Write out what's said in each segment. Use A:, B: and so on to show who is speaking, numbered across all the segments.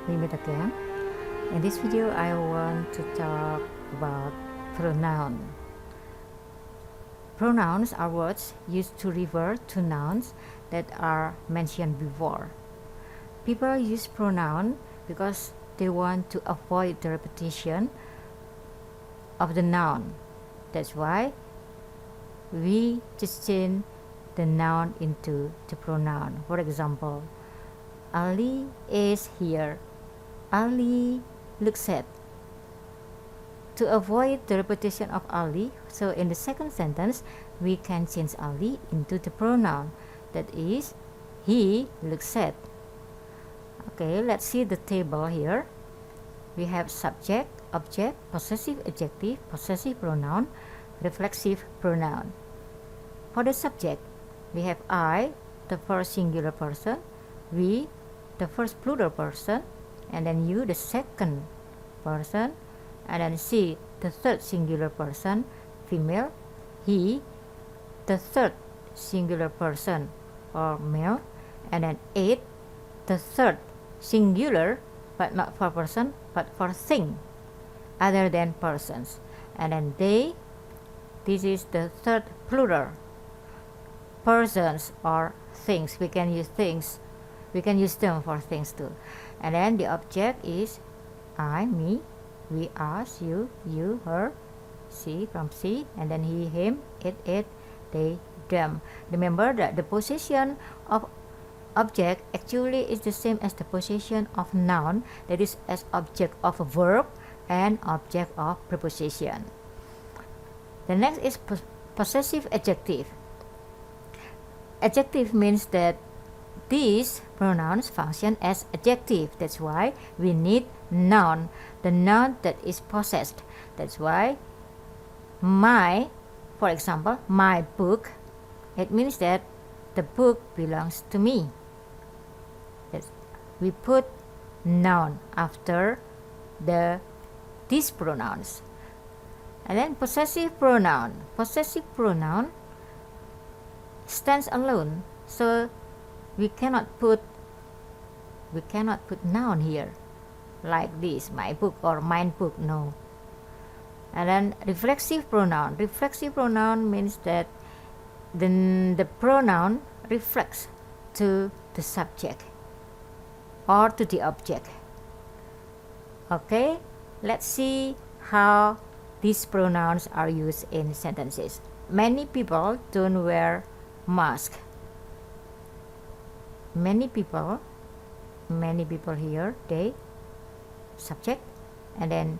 A: we meet again. In this video, I want to talk about pronoun. Pronouns are words used to refer to nouns that are mentioned before. People use pronoun because they want to avoid the repetition of the noun. That's why we just change the noun into the pronoun. For example, Ali is here. Ali looks at. To avoid the repetition of Ali, so in the second sentence, we can change Ali into the pronoun. That is, he looks at. Okay, let's see the table here. We have subject, object, possessive adjective, possessive pronoun, reflexive pronoun. For the subject, we have I, the first singular person, we, the first plural person, and then you, the second person, and then she, the third singular person, female, he, the third singular person, or male, and then it, the third singular, but not for person, but for thing, other than persons, and then they, this is the third plural, persons or things. We can use things, we can use them for things too. And then the object is I, me, we, us, you, her, she, from she, and then he, him, it, they, them. Remember that the possession of object actually is the same as the possession of noun, that is as object of a verb and object of preposition. The next is possessive adjective. Adjective means that these pronouns function as adjective. That's why we need noun, the noun that is possessed. That's why my, for example, my book, it means that the book belongs to me. We put noun after these pronouns. And then possessive pronoun. Possessive pronoun stands alone, so we cannot put noun here like this, my book or mine book, no. And then reflexive pronoun. Reflexive pronoun means that the pronoun reflects to the subject or to the object. Okay, let's see how these pronouns are used in sentences. Many people don't wear mask. Many people here, they, subject, and then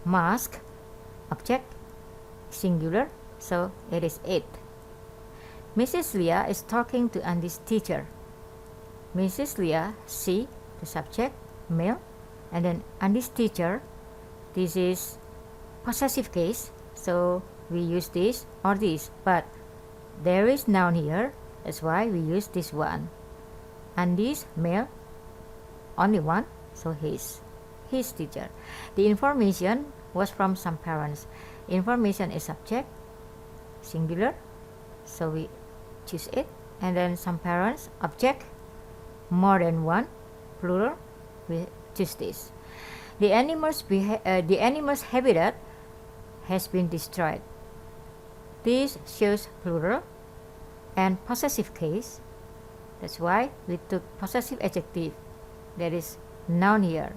A: mask, object, singular, so it is it. Mrs. Leah is talking to Andy's teacher. Mrs. Leah, she, the subject, male, and then Andy's teacher, this is possessive case, so we use this or this, but there is noun here, that's why we use this one. Andy's male, only one, so his teacher. The information was from some parents. Information is subject, singular, so we choose it, and then some parents, object, more than one, plural, we choose this. The animal's habitat has been destroyed. This shows plural and possessive case. That's why we took possessive adjective, that is noun here.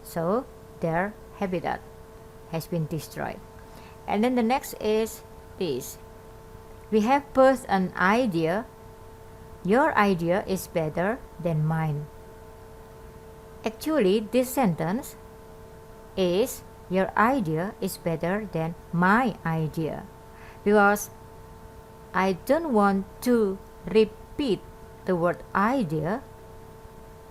A: So their habitat has been destroyed. And then the next is this. We have both an idea. Your idea is better than mine. Actually, this sentence is your idea is better than my idea, because I don't want to repeat the word idea.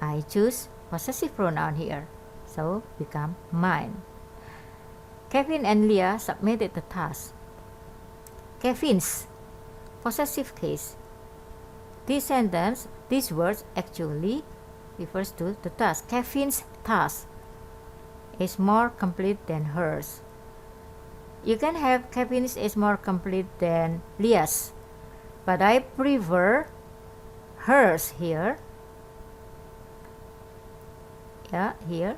A: I choose possessive pronoun here, so become mine. Kevin and Leah submitted the task. Kevin's possessive case. This sentence, these words actually refers to the task. Kevin's task is more complete than hers. You can have Kevin's is more complete than Leah's, but I prefer hers here. here,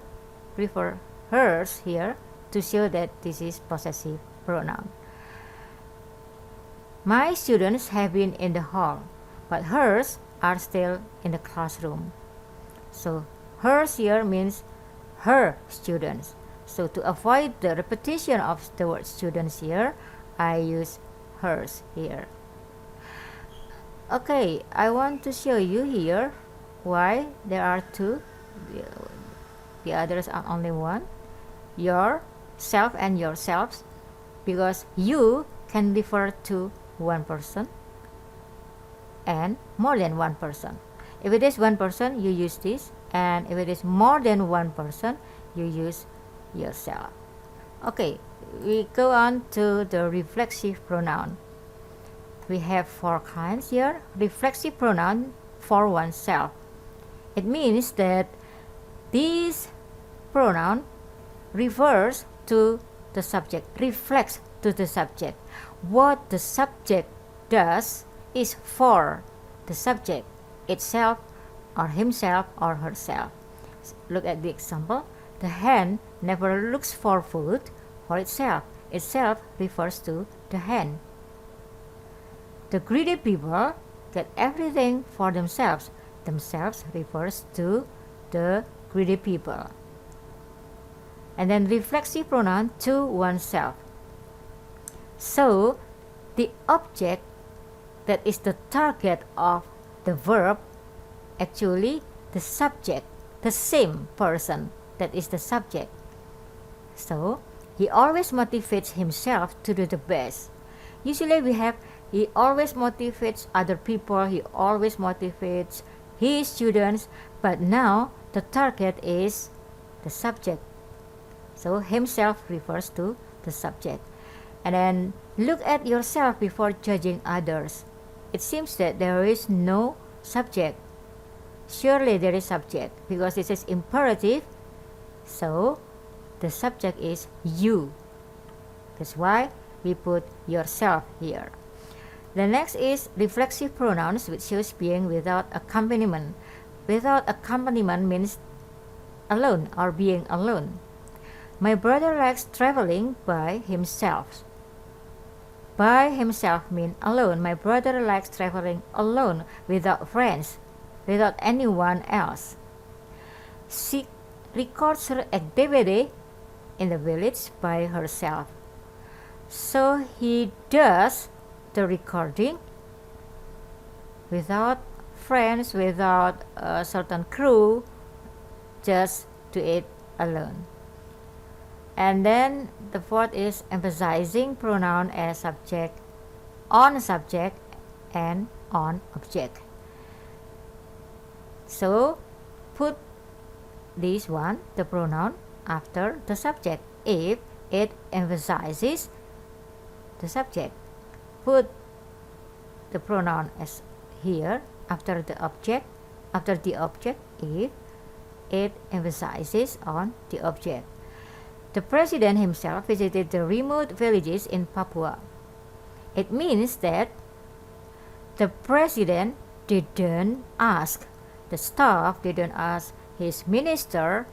A: prefer hers here to show that this is possessive pronoun. My students have been in the hall, but hers are still in the classroom. So hers here means her students. So to avoid the repetition of the word students here, I use hers here. Okay, I want to show you here why there are two. The others are only one. Yourself and yourselves, because you can refer to one person and more than one person. If it is one person, you use this, and if it is more than one person, you use yourself. Okay, we go on to the reflexive pronoun. We have 4 kinds here. Reflexive pronoun for oneself. It means that this pronoun refers to the subject, reflects to the subject. What the subject does is for the subject itself or himself or herself. Look at the example. The hen never looks for food for itself. Itself refers to the hen. The greedy people get everything for themselves. Themselves refers to the greedy people. And then reflexive pronoun to oneself. So the object that is the target of the verb, actually the subject, the same person that is the subject. So he always motivates himself to do the best. Usually we have he always motivates other people, he always motivates his students, but now the target is the subject. So himself refers to the subject. And then look at yourself before judging others. It seems that there is no subject. Surely there is subject because this is imperative. So the subject is you. That's why we put yourself here. The next is reflexive pronouns, which shows being without accompaniment. Without accompaniment means alone or being alone. My brother likes traveling by himself. By himself means alone. My brother likes traveling alone, without friends, without anyone else. She records her activity in the village by herself. So he does the recording without friends, without a certain crew, just do it alone. And then the fourth is emphasizing pronoun as subject, on and on object. So put this one, the pronoun, after the subject if it emphasizes the subject. Put the pronoun as here after the object if it emphasizes on the object. The president himself visited the remote villages in Papua. It means that the president didn't ask the staff, didn't ask his minister.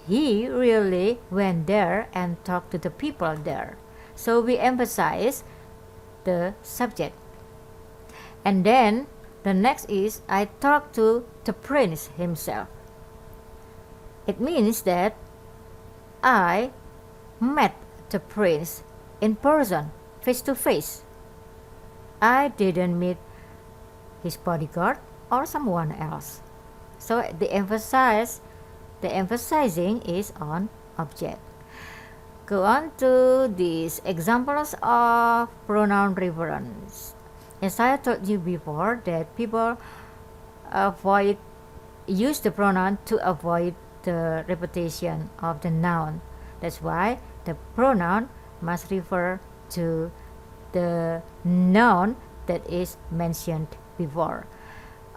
A: He really went there and talked to the people there. So we emphasize the subject. And then the next is I talked to the prince himself. It means that I met the prince in person, face to face. I didn't meet his bodyguard or someone else. So the emphasizing is on object. Go on to these examples of pronoun reference. As I told you before, that people use the pronoun to avoid the repetition of the noun. That's why the pronoun must refer to the noun that is mentioned before.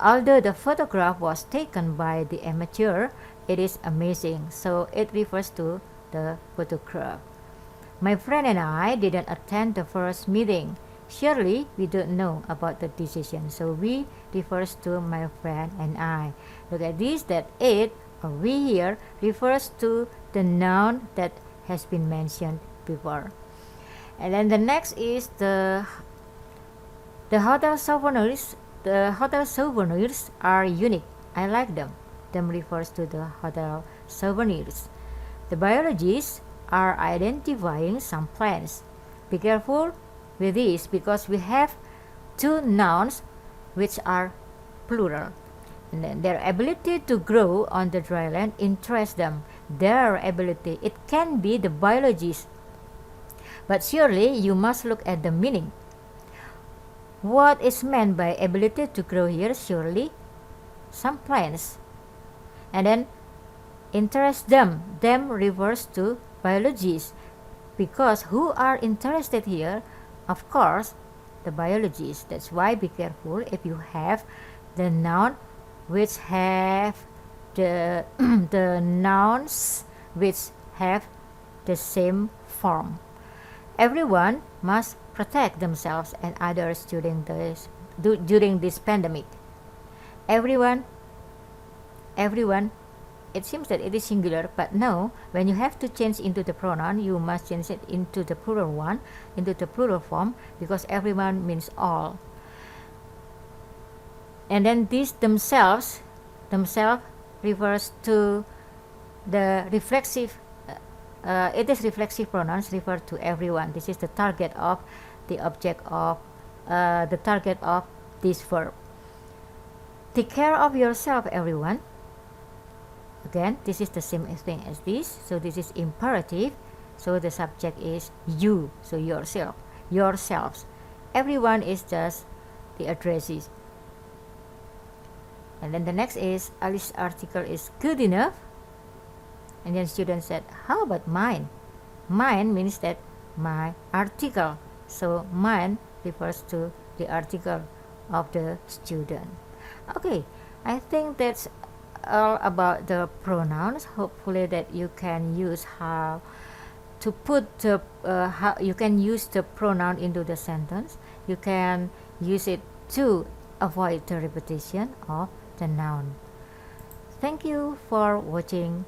A: Although the photograph was taken by the amateur, it is amazing, so it refers to the photograph. My friend and I didn't attend the first meeting. Surely we don't know about the decision, so we refers to my friend and I. Look at this, that it we here refers to the noun that has been mentioned before. And then the next is the hotel souvenirs. The hotel souvenirs are unique. I like them. Them refers to the hotel souvenirs. The biologists are identifying some plants. Be careful with this because we have two nouns which are plural. And then their ability to grow on the dry land interests them. Their ability, it can be the biologists. But surely you must look at the meaning. What is meant by ability to grow here? Surely some plants. And then interest them. Them refers to biologists. Because who are interested here? Of course, the biologists. That's why be careful if you have the noun which have the the nouns which have the same form. Everyone must protect themselves and others during this pandemic. Everyone, it seems that it is singular, but no, when you have to change into the pronoun, you must change it into the plural one, into the plural form, because everyone means all. And then these themselves refers to the reflexive. It is reflexive pronouns refer to everyone. This is the target of the object of the target of this verb. Take care of yourself, everyone. Again, this is the same thing as this. So this is imperative. So the subject is you. So yourself, yourselves. Everyone is just the addresses. And then the next is Alice's article is good enough. And then student said, how about mine? Mine means that my article. So mine refers to the article of the student. Okay, I think that's all about the pronouns. Hopefully that you can use how to put the how you can use the pronoun into the sentence. You can use it to avoid the repetition of the noun. Thank you for watching